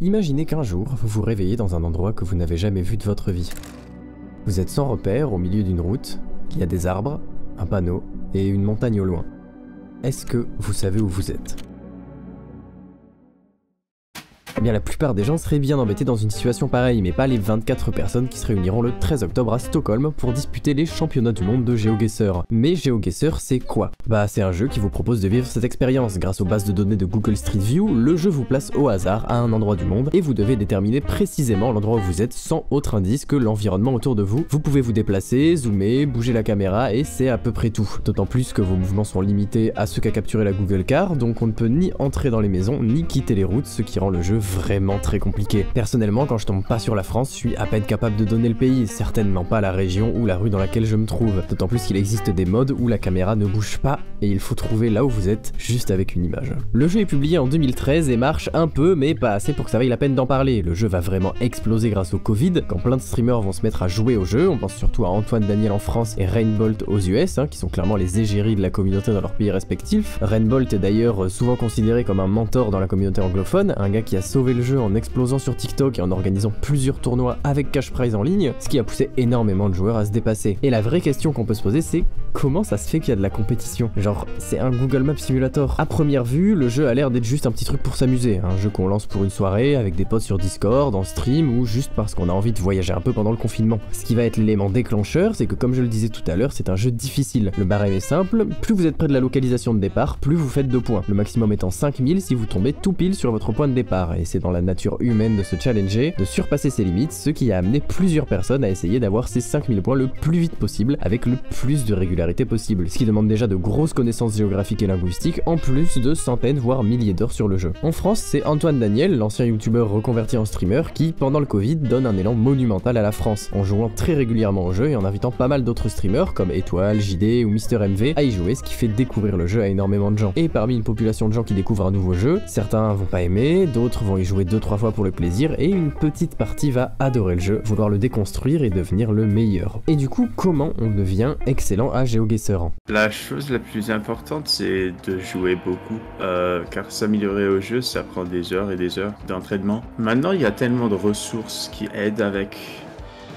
Imaginez qu'un jour, vous vous réveillez dans un endroit que vous n'avez jamais vu de votre vie. Vous êtes sans repère au milieu d'une route, il y a des arbres, un panneau et une montagne au loin. Est-ce que vous savez où vous êtes ? Eh bien la plupart des gens seraient bien embêtés dans une situation pareille, mais pas les 24 personnes qui se réuniront le 13 octobre à Stockholm pour disputer les championnats du monde de GeoGuessr. Mais GeoGuessr c'est quoi ? Bah c'est un jeu qui vous propose de vivre cette expérience. Grâce aux bases de données de Google Street View, le jeu vous place au hasard à un endroit du monde et vous devez déterminer précisément l'endroit où vous êtes sans autre indice que l'environnement autour de vous. Vous pouvez vous déplacer, zoomer, bouger la caméra et c'est à peu près tout. D'autant plus que vos mouvements sont limités à ce qu'a capturé la Google Car, donc on ne peut ni entrer dans les maisons ni quitter les routes, ce qui rend le jeu vraiment très compliqué. Personnellement, quand je tombe pas sur la France, je suis à peine capable de donner le pays, certainement pas la région ou la rue dans laquelle je me trouve. D'autant plus qu'il existe des modes où la caméra ne bouge pas et il faut trouver là où vous êtes juste avec une image. Le jeu est publié en 2013 et marche un peu mais pas assez pour que ça vaille la peine d'en parler. Le jeu va vraiment exploser grâce au Covid, quand plein de streamers vont se mettre à jouer au jeu. On pense surtout à Antoine Daniel en France et Rainbolt aux US, qui sont clairement les égéries de la communauté dans leur pays respectifs. Rainbolt est d'ailleurs souvent considéré comme un mentor dans la communauté anglophone, un gars qui a sauvé le jeu en explosant sur TikTok et en organisant plusieurs tournois avec cash prize en ligne, ce qui a poussé énormément de joueurs à se dépasser. Et la vraie question qu'on peut se poser, c'est comment ça se fait qu'il y a de la compétition ? Genre, c'est un Google Maps Simulator. À première vue, le jeu a l'air d'être juste un petit truc pour s'amuser, un jeu qu'on lance pour une soirée avec des potes sur Discord, en stream ou juste parce qu'on a envie de voyager un peu pendant le confinement. Ce qui va être l'élément déclencheur, c'est que comme je le disais tout à l'heure, c'est un jeu difficile. Le barème est simple, plus vous êtes près de la localisation de départ, plus vous faites de points. Le maximum étant 5000 si vous tombez tout pile sur votre point de départ, et c'est dans la nature humaine de se challenger, de surpasser ses limites, ce qui a amené plusieurs personnes à essayer d'avoir ces 5000 points le plus vite possible, avec le plus de régularité possible, ce qui demande déjà de grosses connaissances géographiques et linguistiques, en plus de centaines voire milliers d'heures sur le jeu. En France, c'est Antoine Daniel, l'ancien youtubeur reconverti en streamer, qui, pendant le Covid, donne un élan monumental à la France, en jouant très régulièrement au jeu et en invitant pas mal d'autres streamers, comme Étoile, JD ou Mister MV, à y jouer, ce qui fait découvrir le jeu à énormément de gens. Et parmi une population de gens qui découvrent un nouveau jeu, certains vont pas aimer, d'autres vont y jouer 2-3 fois pour le plaisir, et une petite partie va adorer le jeu, vouloir le déconstruire et devenir le meilleur. Et du coup, comment on devient excellent à GeoGuessr ? La chose la plus importante, c'est de jouer beaucoup, car s'améliorer au jeu, ça prend des heures et des heures d'entraînement. Maintenant, il y a tellement de ressources qui aident avec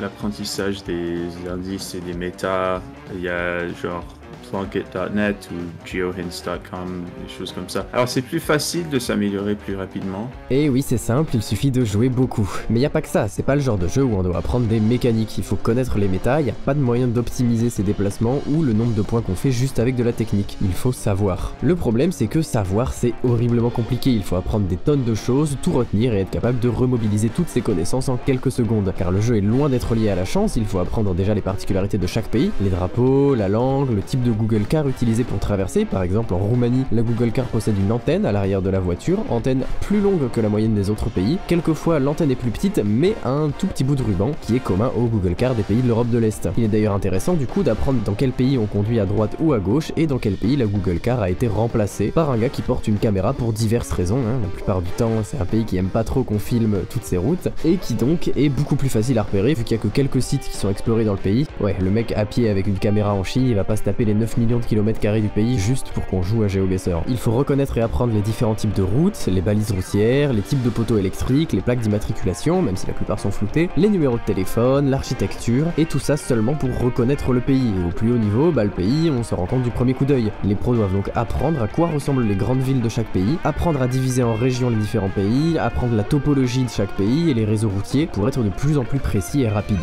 l'apprentissage des indices et des méta. Il y a genre Plunkett.net ou geohints.com, des choses comme ça. Alors c'est plus facile de s'améliorer plus rapidement. Et oui, c'est simple, il suffit de jouer beaucoup. Mais y a pas que ça, c'est pas le genre de jeu où on doit apprendre des mécaniques, il faut connaître les méta, y a pas de moyen d'optimiser ses déplacements ou le nombre de points qu'on fait juste avec de la technique. Il faut savoir. Le problème c'est que savoir c'est horriblement compliqué, il faut apprendre des tonnes de choses, tout retenir et être capable de remobiliser toutes ses connaissances en quelques secondes. Car le jeu est loin d'être lié à la chance, il faut apprendre déjà les particularités de chaque pays, les drapeaux, la langue, le type de Google Car utilisé pour traverser. Par exemple en Roumanie, la Google Car possède une antenne à l'arrière de la voiture, antenne plus longue que la moyenne des autres pays. Quelquefois l'antenne est plus petite mais a un tout petit bout de ruban qui est commun aux Google Car des pays de l'Europe de l'Est. Il est d'ailleurs intéressant du coup d'apprendre dans quel pays on conduit à droite ou à gauche et dans quel pays la Google Car a été remplacée par un gars qui porte une caméra pour diverses raisons. La plupart du temps c'est un pays qui aime pas trop qu'on filme toutes ses routes et qui donc est beaucoup plus facile à repérer vu qu'il y a que quelques sites qui sont explorés dans le pays. Ouais, le mec à pied avec une caméra en Chine, il va pas se taper les 9 millions de kilomètres carrés du pays juste pour qu'on joue à GeoGuessr. Il faut reconnaître et apprendre les différents types de routes, les balises routières, les types de poteaux électriques, les plaques d'immatriculation, même si la plupart sont floutées, les numéros de téléphone, l'architecture, et tout ça seulement pour reconnaître le pays. Et au plus haut niveau, le pays, on se rend compte du premier coup d'œil. Les pros doivent donc apprendre à quoi ressemblent les grandes villes de chaque pays, apprendre à diviser en régions les différents pays, apprendre la topologie de chaque pays et les réseaux routiers pour être de plus en plus précis et rapide.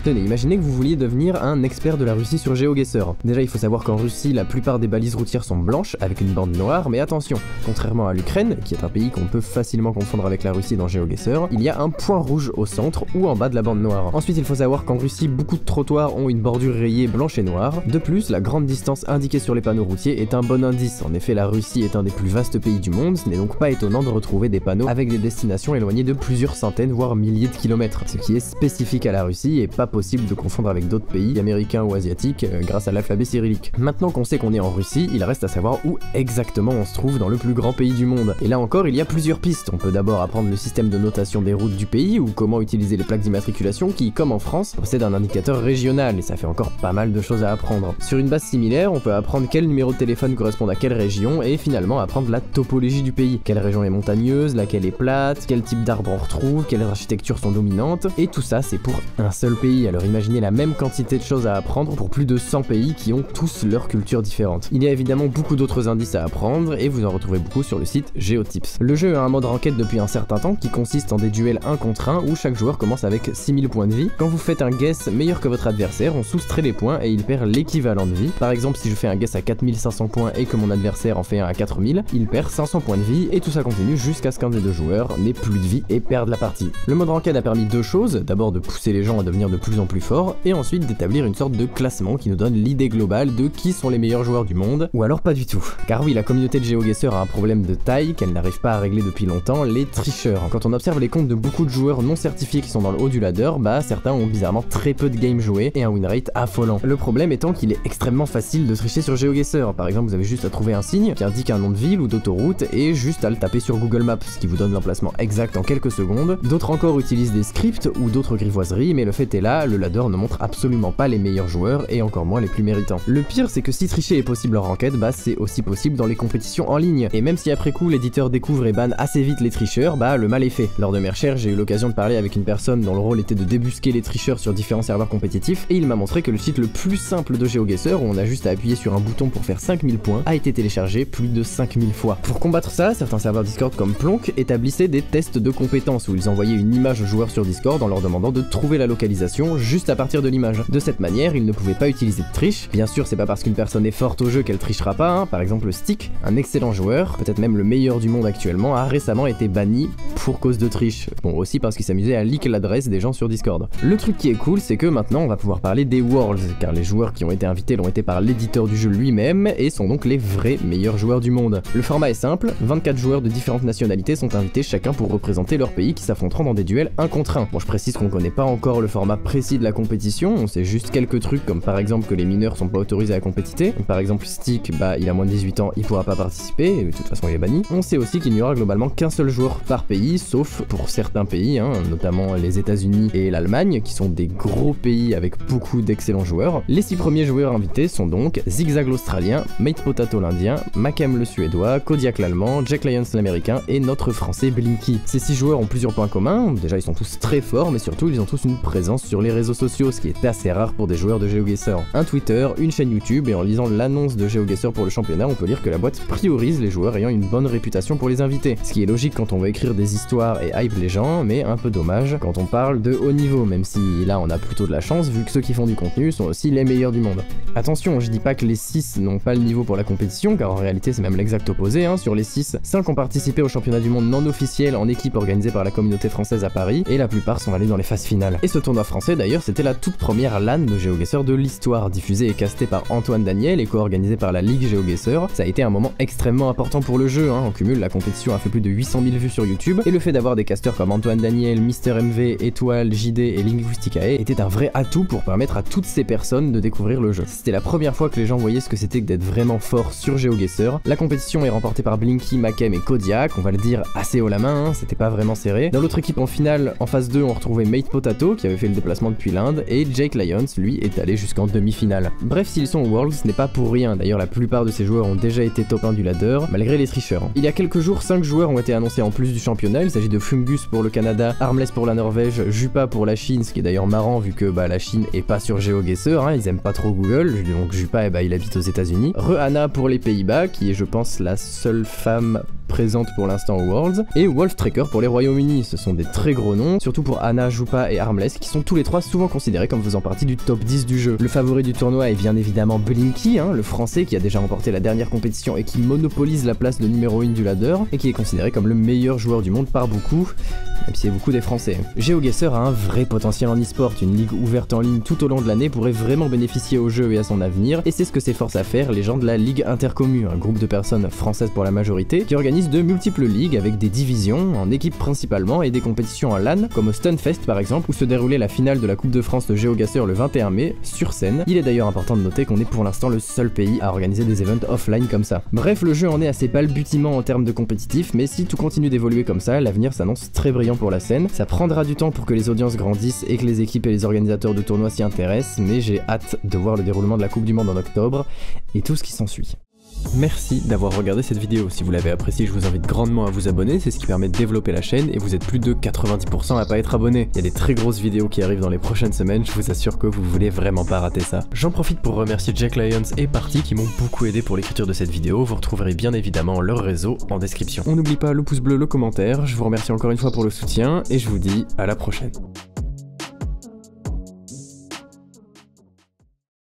Tenez, imaginez que vous vouliez devenir un expert de la Russie sur GeoGuessr. Déjà, il faut savoir qu'en Russie, la plupart des balises routières sont blanches, avec une bande noire, mais attention, contrairement à l'Ukraine, qui est un pays qu'on peut facilement confondre avec la Russie dans GeoGuessr, il y a un point rouge au centre ou en bas de la bande noire. Ensuite, il faut savoir qu'en Russie, beaucoup de trottoirs ont une bordure rayée blanche et noire. De plus, la grande distance indiquée sur les panneaux routiers est un bon indice. En effet, la Russie est un des plus vastes pays du monde, ce n'est donc pas étonnant de retrouver des panneaux avec des destinations éloignées de plusieurs centaines, voire milliers de kilomètres, ce qui est spécifique à la Russie et pas possible de confondre avec d'autres pays américains ou asiatiques grâce à l'alphabet cyrillique. Maintenant qu'on sait qu'on est en Russie, il reste à savoir où exactement on se trouve dans le plus grand pays du monde. Et là encore, il y a plusieurs pistes. On peut d'abord apprendre le système de notation des routes du pays ou comment utiliser les plaques d'immatriculation qui, comme en France, possèdent un indicateur régional et ça fait encore pas mal de choses à apprendre. Sur une base similaire, on peut apprendre quel numéro de téléphone correspond à quelle région et finalement apprendre la topologie du pays. Quelle région est montagneuse, laquelle est plate, quel type d'arbres on retrouve, quelles architectures sont dominantes, et tout ça c'est pour un seul pays. Alors imaginez la même quantité de choses à apprendre pour plus de 100 pays qui ont tous leur culture différente. Il y a évidemment beaucoup d'autres indices à apprendre et vous en retrouvez beaucoup sur le site GeoTips. Le jeu a un mode ranked depuis un certain temps qui consiste en des duels 1 contre 1 où chaque joueur commence avec 6000 points de vie. Quand vous faites un guess meilleur que votre adversaire, on soustrait les points et il perd l'équivalent de vie. Par exemple, si je fais un guess à 4500 points et que mon adversaire en fait un à 4000, il perd 500 points de vie et tout ça continue jusqu'à ce qu'un des deux joueurs n'ait plus de vie et perde la partie. Le mode ranked a permis deux choses, d'abord de pousser les gens à devenir de plus en plus forts et ensuite d'établir une sorte de classement qui nous donne l'idée globale de qui sont les meilleurs joueurs du monde, ou alors pas du tout. Car oui, la communauté de GeoGuessr a un problème de taille qu'elle n'arrive pas à régler depuis longtemps, les tricheurs. Quand on observe les comptes de beaucoup de joueurs non certifiés qui sont dans le haut du ladder, bah certains ont bizarrement très peu de games joués et un win rate affolant. Le problème étant qu'il est extrêmement facile de tricher sur GeoGuessr. Par exemple, vous avez juste à trouver un signe qui indique un nom de ville ou d'autoroute et juste à le taper sur Google Maps, ce qui vous donne l'emplacement exact en quelques secondes. D'autres encore utilisent des scripts ou d'autres grivoiseries, mais le fait est là, le ladder ne montre absolument pas les meilleurs joueurs et encore moins les plus méritants. Le pire, c'est que si tricher est possible en ranked, bah c'est aussi possible dans les compétitions en ligne. Et même si après coup l'éditeur découvre et banne assez vite les tricheurs, bah le mal est fait. Lors de mes recherches, j'ai eu l'occasion de parler avec une personne dont le rôle était de débusquer les tricheurs sur différents serveurs compétitifs et il m'a montré que le site le plus simple de GeoGuessr, où on a juste à appuyer sur un bouton pour faire 5000 points, a été téléchargé plus de 5000 fois. Pour combattre ça, certains serveurs Discord comme Plonk établissaient des tests de compétences où ils envoyaient une image aux joueurs sur Discord en leur demandant de trouver la localisation juste à partir de l'image. De cette manière, ils ne pouvaient pas utiliser de triche. Bien sûr, c'est pas parce qu'une personne est forte au jeu qu'elle trichera pas, hein. Par exemple Stick, un excellent joueur, peut-être même le meilleur du monde actuellement, a récemment été banni pour cause de triche. Bon, aussi parce qu'il s'amusait à leak l'adresse des gens sur Discord. Le truc qui est cool, c'est que maintenant on va pouvoir parler des Worlds, car les joueurs qui ont été invités l'ont été par l'éditeur du jeu lui-même et sont donc les vrais meilleurs joueurs du monde. Le format est simple, 24 joueurs de différentes nationalités sont invités chacun pour représenter leur pays qui s'affronteront dans des duels 1 contre 1. Bon, je précise qu'on connaît pas encore le format précis de la compétition, on sait juste quelques trucs comme par exemple que les mineurs sont pas autorisés à compétiter. Par exemple Stick, bah il a moins de 18 ans, il pourra pas participer, et de toute façon il est banni. On sait aussi qu'il n'y aura globalement qu'un seul joueur par pays, sauf pour certains pays, hein, notamment les États-Unis et l'Allemagne, qui sont des gros pays avec beaucoup d'excellents joueurs. Les 6 premiers joueurs invités sont donc Zigzag l'Australien, Mate Potato l'Indien, Makem le Suédois, Kodiak l'Allemand, Jack Lyons l'Américain et notre Français Blinky. Ces 6 joueurs ont plusieurs points communs, déjà ils sont tous très forts, mais surtout ils ont tous une présence sur les réseaux sociaux, ce qui est assez rare pour des joueurs de GeoGuessr. Un Twitter, une chaîne YouTube, et en lisant l'annonce de GeoGuessr pour le championnat, on peut lire que la boîte priorise les joueurs ayant une bonne réputation pour les invités. Ce qui est logique quand on veut écrire des histoires et hype les gens, mais un peu dommage quand on parle de haut niveau, même si là on a plutôt de la chance vu que ceux qui font du contenu sont aussi les meilleurs du monde. Attention, je dis pas que les 6 n'ont pas le niveau pour la compétition, car en réalité c'est même l'exact opposé, hein. Sur les 6, 5 ont participé au championnat du monde non officiel en équipe organisé par la communauté française à Paris, et la plupart sont allés dans les phases finales. Et ce tournoi français d'ailleurs, c'était la toute première LAN de GeoGuessr de l'histoire, diffusée et castée par Antoine Daniel et co-organisée par la Ligue GeoGuessr. Ça a été un moment extrêmement important pour le jeu, hein. En cumul, la compétition a fait plus de 800 000 vues sur YouTube, et le fait d'avoir des casteurs comme Antoine Daniel, Mister MV, Étoile, JD et Linguisticae était un vrai atout pour permettre à toutes ces personnes de découvrir le jeu. C'était la première fois que les gens voyaient ce que c'était que d'être vraiment fort sur GeoGuessr. La compétition est remportée par Blinky, Makem et Kodiak, on va le dire assez haut la main, hein, c'était pas vraiment serré. Dans l'autre équipe en finale, en phase 2, on retrouvait Mate Potato qui avait fait le déplacement depuis l'Inde, et Jake Lyons, lui, est allé jusqu'en demi-finale. Bref, s'ils sont au Worlds, ce n'est pas pour rien, d'ailleurs la plupart de ces joueurs ont déjà été top 1 du ladder, malgré les tricheurs. Il y a quelques jours, 5 joueurs ont été annoncés en plus du championnat, il s'agit de Fungus pour le Canada, Armless pour la Norvège, Jupa pour la Chine, ce qui est d'ailleurs marrant vu que la Chine est pas sur GeoGuessr, hein, ils aiment pas trop Google, donc Jupa il habite aux États-Unis. Re-Anna pour les Pays-Bas, qui est je pense la seule femme présente pour l'instant au Worlds, et Wolf Tracker pour les Royaumes-Unis. Ce sont des très gros noms, surtout pour Anna, Jupa et Armless, qui sont tous les 3 souvent considérés comme faisant partie du top 10 du jeu. Le favori du tournoi est bien évidemment Blinky, hein, le français qui a déjà remporté la dernière compétition et qui monopolise la place de numéro 1 du ladder, et qui est considéré comme le meilleur joueur du monde par beaucoup, et puis c'est beaucoup des Français. GeoGuessr a un vrai potentiel en e-sport, une ligue ouverte en ligne tout au long de l'année pourrait vraiment bénéficier au jeu et à son avenir, et c'est ce que s'efforce à faire les gens de la Ligue Intercommu, un groupe de personnes françaises pour la majorité, qui organise de multiples ligues avec des divisions, en équipe principalement, et des compétitions en LAN, comme au Stunfest par exemple, où se déroulait la finale de la Coupe de France de GeoGuessr le 21 mai, sur scène. Il est d'ailleurs important de noter qu'on est pour l'instant le seul pays à organiser des events offline comme ça. Bref, le jeu en est à ses balbutiements en termes de compétitif, mais si tout continue d'évoluer comme ça, l'avenir s'annonce très brillant pour la scène. Ça prendra du temps pour que les audiences grandissent et que les équipes et les organisateurs de tournois s'y intéressent, mais j'ai hâte de voir le déroulement de la Coupe du Monde en octobre et tout ce qui s'ensuit. Merci d'avoir regardé cette vidéo. Si vous l'avez appréciée, je vous invite grandement à vous abonner, c'est ce qui permet de développer la chaîne et vous êtes plus de 90% à pas être abonné. Il y a des très grosses vidéos qui arrivent dans les prochaines semaines, je vous assure que vous voulez vraiment pas rater ça. J'en profite pour remercier Jack Lions et Party qui m'ont beaucoup aidé pour l'écriture de cette vidéo, vous retrouverez bien évidemment leur réseau en description. On n'oublie pas le pouce bleu, le commentaire, je vous remercie encore une fois pour le soutien et je vous dis à la prochaine.